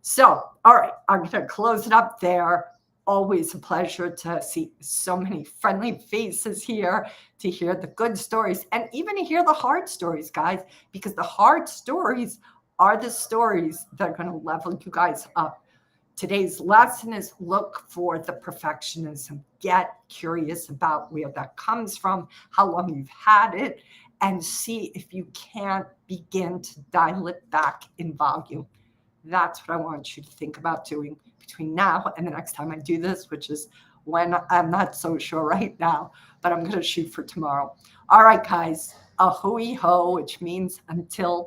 So, all right, I'm going to close it up there. always a pleasure to see so many friendly faces here, to hear the good stories, and even to hear the hard stories, guys, because the hard stories are the stories that are going to level you guys up. Today's lesson is look for the perfectionism. Get curious about where that comes from, how long you've had it, and see if you can't begin to dial it back in volume. That's what I want you to think about doing between now and the next time I do this, which is when I'm not so sure right now, but I'm going to shoot for tomorrow. All right, guys, a hooey ho, which means until